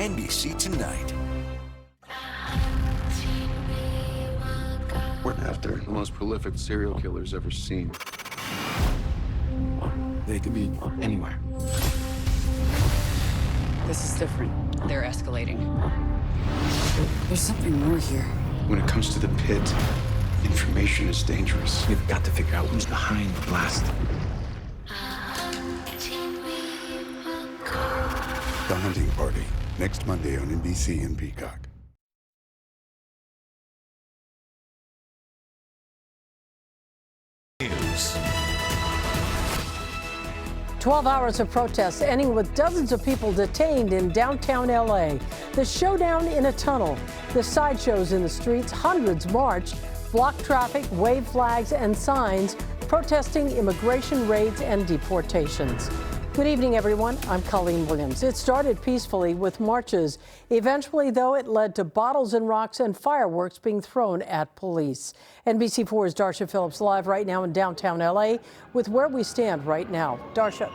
NBC Tonight. We're after the most prolific serial killers ever seen. They could be anywhere. This is different. They're escalating. There's something more here. When it comes to the pit, information is dangerous. We've got to figure out who's behind the blast. The Hunting Party, next Monday on NBC and Peacock. 12 hours of protests ending with dozens of people detained in downtown L.A. The showdown in a tunnel, the sideshows in the streets, hundreds marched, blocked traffic, waved flags and signs, protesting immigration raids and deportations. Good evening, everyone. I'm Colleen Williams. It started peacefully with marches. Eventually, though, it led to bottles and rocks and fireworks being thrown at police. NBC4's Darsha Phillips live right now in downtown L.A. with where we stand right now. Darsha.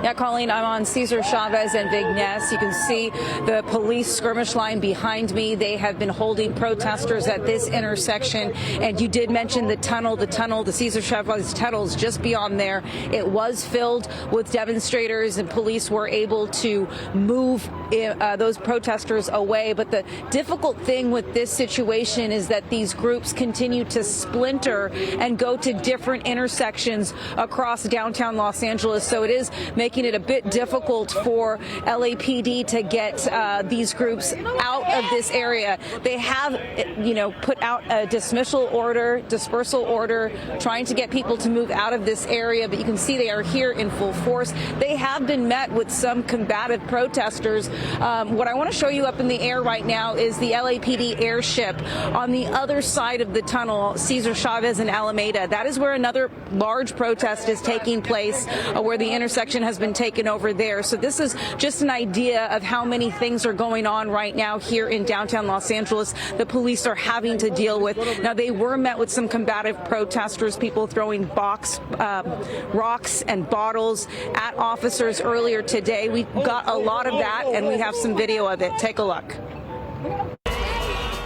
Yeah, Colleen, I'm on Cesar Chavez and Big Ness. You can see the police skirmish line behind me. They have been holding protesters at this intersection. And you did mention the tunnel, the Cesar Chavez tunnel is just beyond there. It was filled with demonstrators and police were able to move those protesters away. But the difficult thing with this situation is that these groups continue to splinter and go to different intersections across downtown Los Angeles. So it is making it a bit difficult for LAPD to get these groups out of this area. They have, put out a dispersal order, trying to get people to move out of this area, but you can see they are here in full force. They have been met with some combative protesters. What I want to show you up in the air right now is the LAPD airship on the other side of the tunnel, Cesar Chavez and Alameda. That is where another large protest is taking place, where the intersection has been taken over there. So this is just an idea of how many things are going on right now here in downtown Los Angeles the police are having to deal with. Now, they were met with some combative protesters, people throwing rocks and bottles at officers earlier today. We got a lot of that, and we have some video of it. Take a look.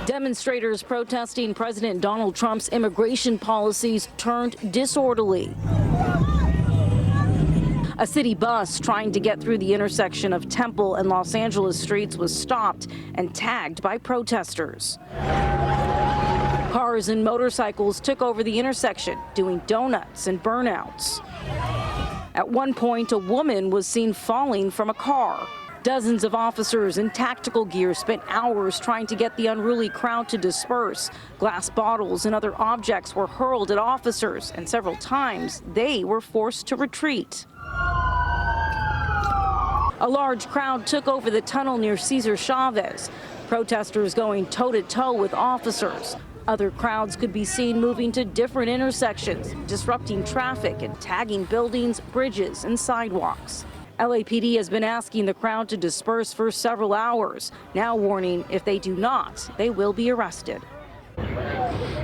Demonstrators protesting President Donald Trump's immigration policies turned disorderly. A city bus trying to get through the intersection of Temple and Los Angeles streets was stopped and tagged by protesters. Cars and motorcycles took over the intersection, doing donuts and burnouts. At one point, a woman was seen falling from a car. Dozens of officers in tactical gear spent hours trying to get the unruly crowd to disperse. Glass bottles and other objects were hurled at officers, and several times they were forced to retreat. A large crowd took over the tunnel near Cesar Chavez. Protesters going toe-to-toe with officers. Other crowds could be seen moving to different intersections, disrupting traffic and tagging buildings, bridges, and sidewalks. LAPD has been asking the crowd to disperse for several hours, now warning if they do not, they will be arrested.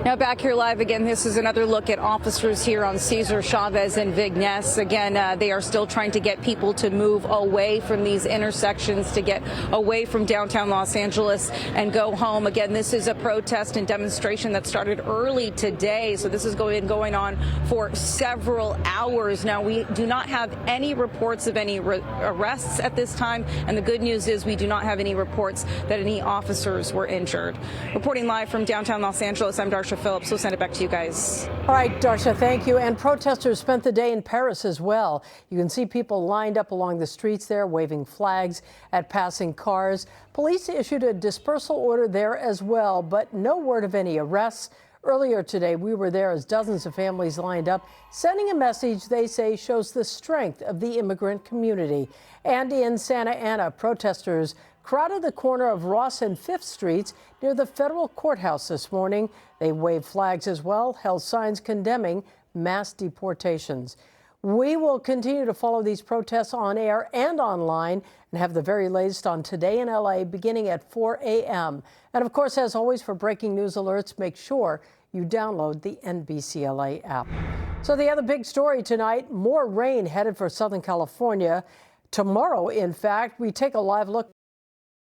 Now back here live again, this is another look at officers here on Cesar Chavez and Big Ness. Again, they are still trying to get people to move away from these intersections, to get away from downtown Los Angeles and go home. Again, this is a protest and demonstration that started early today. So this is going on for several hours. Now, we do not have any reports of any arrests at this time. And the good news is we do not have any reports that any officers were injured. Reporting live from downtown Los Angeles, I'm Darsha Phillips. We'll send it back to you guys. All right, Darsha, thank you. And protesters spent the day in Paris as well. You can see people lined up along the streets there, waving flags at passing cars. Police issued a dispersal order there as well, but no word of any arrests. Earlier today, we were there as dozens of families lined up, sending a message they say shows the strength of the immigrant community. And in Santa Ana, protesters crowded the corner of Ross and 5th Streets near the federal courthouse this morning. They waved flags as well, held signs condemning mass deportations. We will continue to follow these protests on air and online and have the very latest on Today in LA beginning at 4 a.m. And of course, as always, for breaking news alerts, make sure you download the NBC LA app. So the other big story tonight, more rain headed for Southern California. Tomorrow, in fact, we take a live look